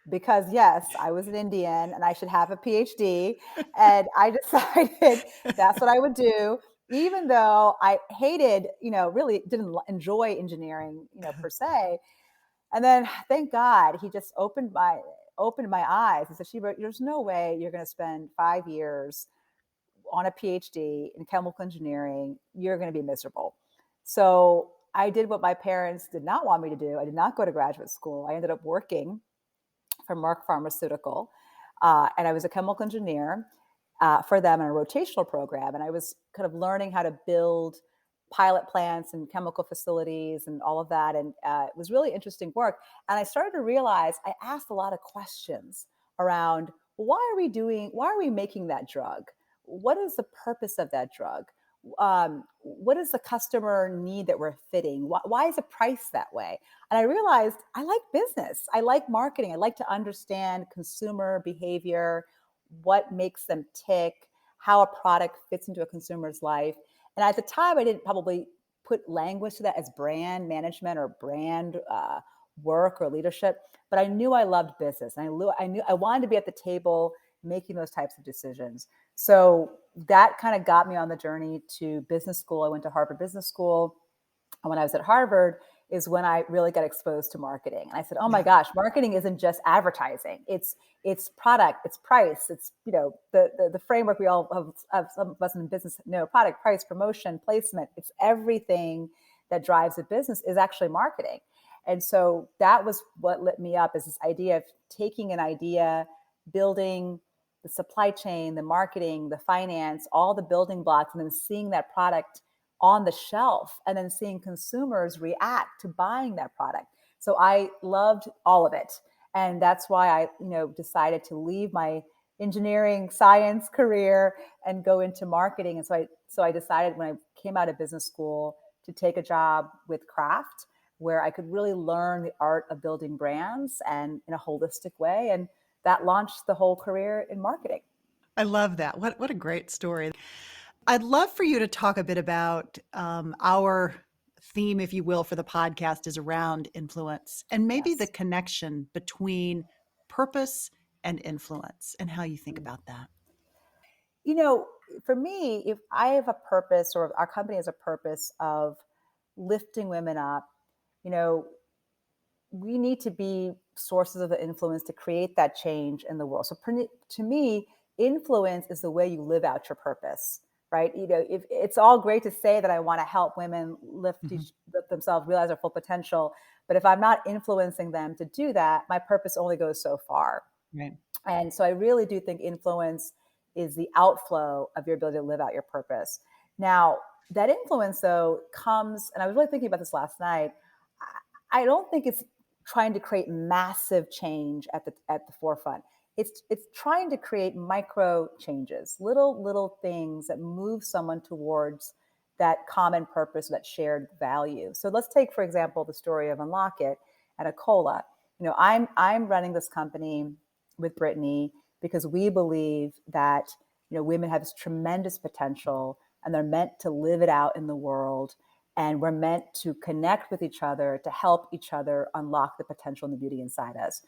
because yes, I was an Indian and I should have a PhD. And I decided that's what I would do, even though I hated, really didn't enjoy engineering, per se. And then thank God he just opened my eyes and said, Sheba, there's no way you're going to spend 5 years on a PhD in chemical engineering. You're going to be miserable. So I did what my parents did not want me to do. I did not go to graduate school. I ended up working for Merck Pharmaceutical, and I was a chemical engineer for them in a rotational program. And I was kind of learning how to build pilot plants and chemical facilities and all of that. And it was really interesting work. And I started to realize I asked a lot of questions around, why are we making that drug? What is the purpose of that drug? What is the customer need that we're fitting? Why is it priced that way? And I realized I like business. I like marketing. I like to understand consumer behavior, what makes them tick, how a product fits into a consumer's life. And at the time, I didn't probably put language to that as brand management or brand work or leadership, but I knew I loved business. And I knew I wanted to be at the table making those types of decisions. So that kind of got me on the journey to business school. I went to Harvard Business School. And when I was at Harvard is when I really got exposed to marketing. And I said, oh my Yeah. gosh, marketing isn't just advertising. It's product, it's price, it's the framework we all have some of us in business know: product, price, promotion, placement. It's everything that drives a business is actually marketing. And so that was what lit me up, is this idea of taking an idea, building the supply chain, the marketing, the finance, all the building blocks, and then seeing that product on the shelf and then seeing consumers react to buying that product. So I loved all of it. And that's why I, decided to leave my engineering science career and go into marketing. And so I decided when I came out of business school to take a job with Kraft, where I could really learn the art of building brands and in a holistic way. And that launched the whole career in marketing. I love that. What a great story. I'd love for you to talk a bit about our theme, if you will, for the podcast is around influence and maybe the Yes. connection between purpose and influence and how you think Mm. about that. You know, for me, if I have a purpose, or our company has a purpose of lifting women up, you know, we need to be sources of influence to create that change in the world. So to me, influence is the way you live out your purpose, right? If it's all great to say that I want to help women Mhm. lift themselves, realize their full potential, but if I'm not influencing them to do that, my purpose only goes so far. Right. And so I really do think influence is the outflow of your ability to live out your purpose. Now, that influence, though, comes, and I was really thinking about this last night. I don't think it's trying to create massive change at the forefront. It's trying to create micro changes, little things that move someone towards that common purpose, that shared value. So let's take, for example, the story of Unlock It at AKOLA. I'm running this company with Brittany because we believe that women have this tremendous potential and they're meant to live it out in the world, and we're meant to connect with each other to help each other unlock the potential and the beauty inside us.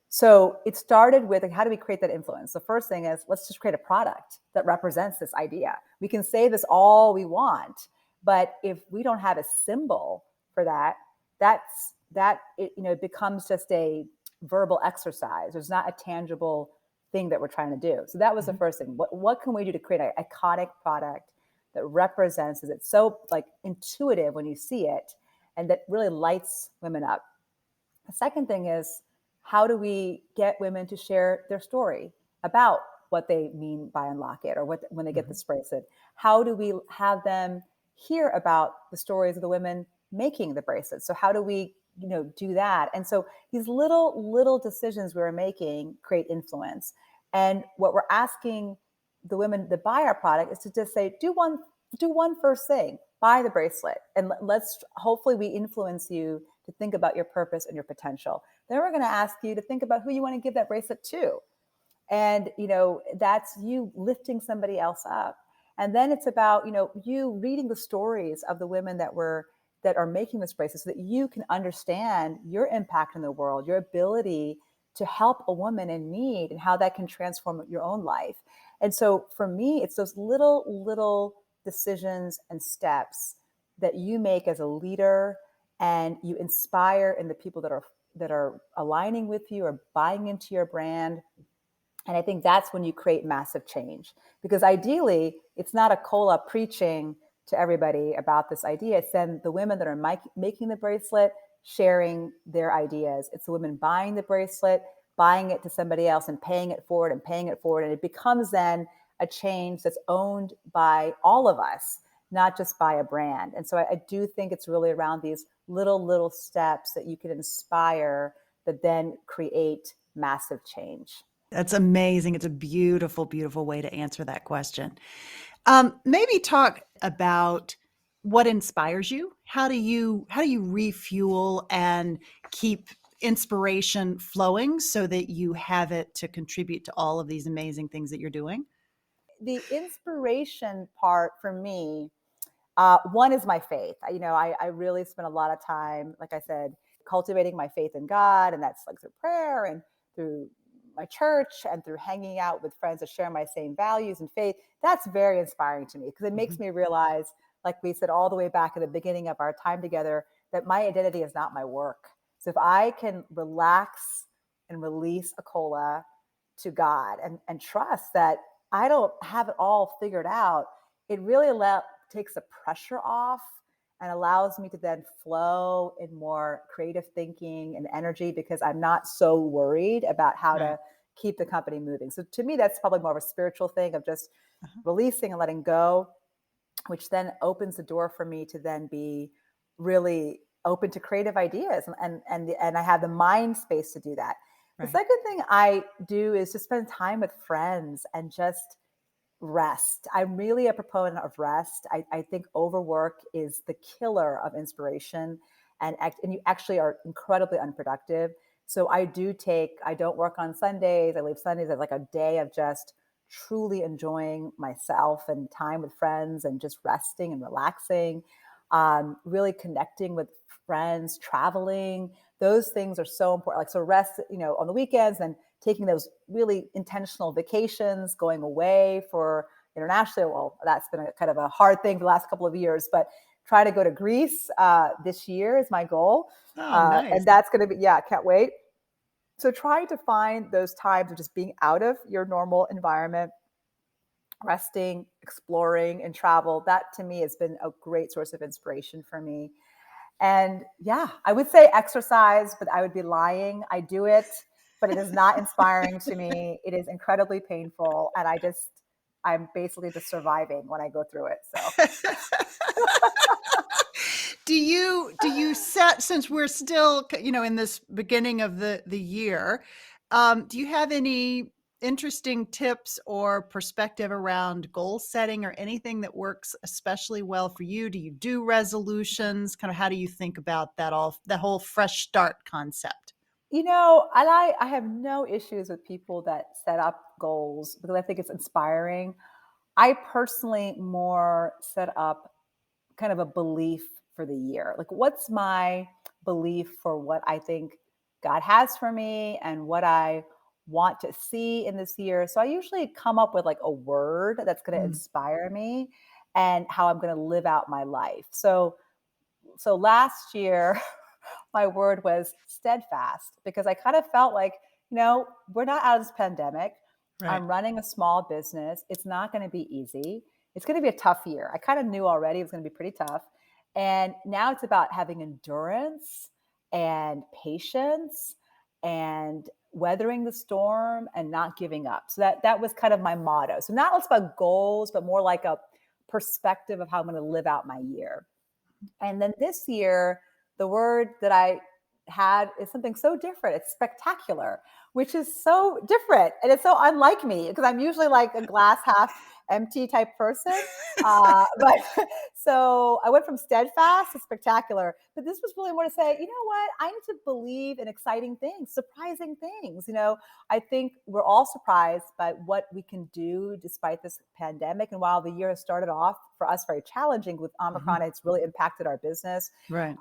So it started with, like, how do we create that influence? The first thing is, let's just create a product that represents this idea. We can say this all we want, but if we don't have a symbol for that, it becomes just a verbal exercise. There's not a tangible thing that we're trying to do. So that was the Mhm. first thing. What can we do to create an iconic product that represents, is it's so like intuitive when you see it and that really lights women up. The second thing is, how do we get women to share their story about what they mean by unlock it, or what when they get Mhm. this bracelet? How do we have them hear about the stories of the women making the bracelets? So how do we, do that? And so these little decisions we were making create influence. And what we're asking the women that buy our product is to just say, do one first thing, buy the bracelet, and let's hopefully we influence you to think about your purpose and your potential. Then we're going to ask you to think about who you want to give that bracelet to. And, that's you lifting somebody else up. And then it's about, you reading the stories of the women that are making this bracelet so that you can understand your impact in the world, your ability to help a woman in need and how that can transform your own life. And so for me, it's those little decisions and steps that you make as a leader, and you inspire in the people that are aligning with you or buying into your brand. And I think that's when you create massive change, because ideally it's not AKOLA preaching to everybody about this idea. It's then the women that are making the bracelet sharing their ideas. It's the women buying the bracelet, buying it to somebody else and paying it forward and paying it forward. And it becomes then a change that's owned by all of us, not just by a brand. And so I do think it's really around these little steps that you can inspire that then create massive change. That's amazing. It's a beautiful, beautiful way to answer that question. Maybe talk about what inspires you. How do you refuel and keep inspiration flowing so that you have it to contribute to all of these amazing things that you're doing? The inspiration part for me, one is my faith. I really spent a lot of time, like I said, cultivating my faith in God, and that's like through prayer and through my church and through hanging out with friends that share my same values and faith. That's very inspiring to me because it makes Mhm. me realize, like we said all the way back at the beginning of our time together, that my identity is not my work. So if I can relax and release a cola to God, and trust that I don't have it all figured out, it really takes the pressure off and allows me to then flow in more creative thinking and energy, because I'm not so worried about how Right. to keep the company moving. So to me, that's probably more of a spiritual thing of just Uh-huh. releasing and letting go, which then opens the door for me to then be really open to creative ideas, and I have the mind space to do that. The Right. second thing I do is to spend time with friends and just rest. I'm really a proponent of rest. I think overwork is the killer of inspiration, and you actually are incredibly unproductive. So I don't work on Sundays. I leave Sundays as like a day of just truly enjoying myself and time with friends and just resting and relaxing, really connecting with friends, traveling. Those things are so important. Like, so rest, on the weekends, and taking those really intentional vacations, going away for internationally. Well, that's been a kind of a hard thing for the last couple of years, but try to go to Greece this year is my goal. Oh, nice. And that's going to be, yeah, can't wait. So trying to find those times of just being out of your normal environment, resting, exploring, and travel. That to me has been a great source of inspiration for me. And yeah, I would say exercise, but I would be lying. I do it, but it is not inspiring to me. It is incredibly painful. And I'm basically just surviving when I go through it. So Do you set, since we're still in this beginning of the year, do you have any interesting tips or perspective around goal setting or anything that works especially well for you? Do you do resolutions? Kind of how do you think about that whole fresh start concept? I have no issues with people that set up goals because I think it's inspiring. I personally more set up kind of a belief for the year. Like, what's my belief for what I think God has for me and what I want to see in this year? So I usually come up with like a word that's going to Mm. inspire me and how I'm going to live out my life. So last year my word was steadfast, because I kind of felt like, we're not out of this pandemic. Right. I'm running a small business. It's not going to be easy. It's going to be a tough year. I kind of knew already it was going to be pretty tough. And now it's about having endurance and patience and weathering the storm and not giving up. So that was kind of my motto. So not less about goals, but more like a perspective of how I'm going to live out my year. And then this year, the word that I had is something so different. It's spectacular, which is so different. And it's so unlike me because I'm usually like a glass half empty type person. But so I went from steadfast to spectacular. But this was really more to say, you know what? I need to believe in exciting things, surprising things. I think we're all surprised by what we can do despite this pandemic. And while the year has started off for us very challenging with Omicron, it's really impacted our business. Right.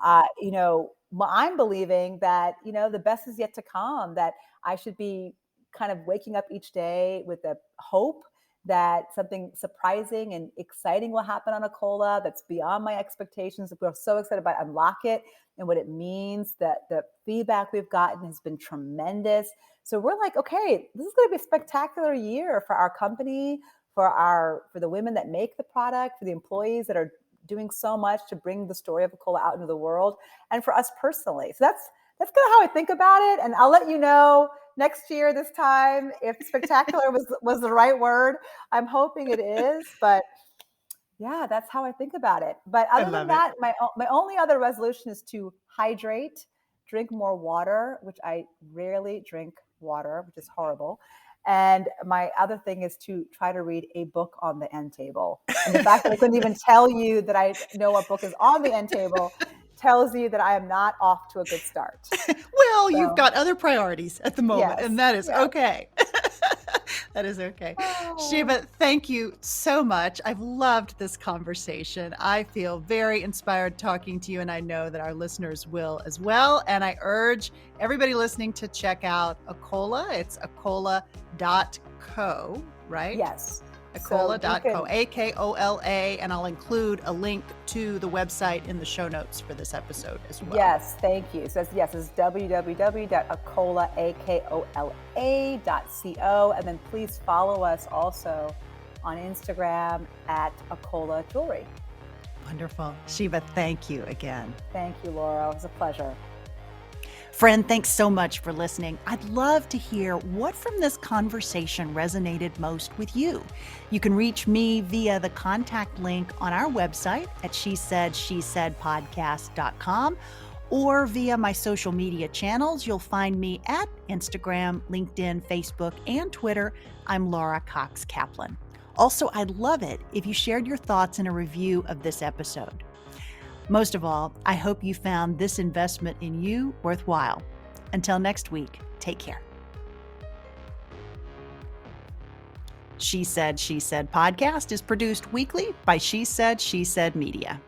I'm believing that, the best is yet to come, that I should be kind of waking up each day with a hope that something surprising and exciting will happen on AKOLA that's beyond my expectations. We're so excited about Unlock It and what it means. That the feedback we've gotten has been tremendous. So we're like, okay, this is going to be a spectacular year for our company, for the women that make the product, for the employees that are doing so much to bring the story of AKOLA out into the world, and for us personally. So that's kind of how I think about it. And I'll let you know next year, this time, if spectacular was the right word. I'm hoping it is, but yeah, that's how I think about it. But I other than love it. that, my only other resolution is to hydrate, drink more water, which I rarely drink water, which is horrible. And my other thing is to try to read a book on the end table. And the fact that I couldn't even tell you that I know what book is on the end table tells you that I am not off to a good start. Well, you've So got other priorities at the moment, yes, and that is yes. okay. That is okay. Oh, Sheeba, thank you so much. I've loved this conversation. I feel very inspired talking to you, and I know that our listeners will as well. And I urge everybody listening to check out AKOLA. It's akola.co, right? yes. So you AKOLA.co, can, AKOLA, and I'll include a link to the website in the show notes for this episode as well. yes, thank you. So it's www.akola.co. And then please follow us also on Instagram at AKOLA Jewelry. Wonderful. Sheeba, thank you again. Thank you, Laura. It was a pleasure. Friend, thanks so much for listening. I'd love to hear what from this conversation resonated most with you. You can reach me via the contact link on our website at shesaidpodcast.com or via my social media channels. You'll find me at Instagram, LinkedIn, Facebook, and Twitter. I'm Laura Cox Kaplan. Also, I'd love it if you shared your thoughts in a review of this episode. Most of all, I hope you found this investment in you worthwhile. Until next week, take care. She Said podcast is produced weekly by She Said Media.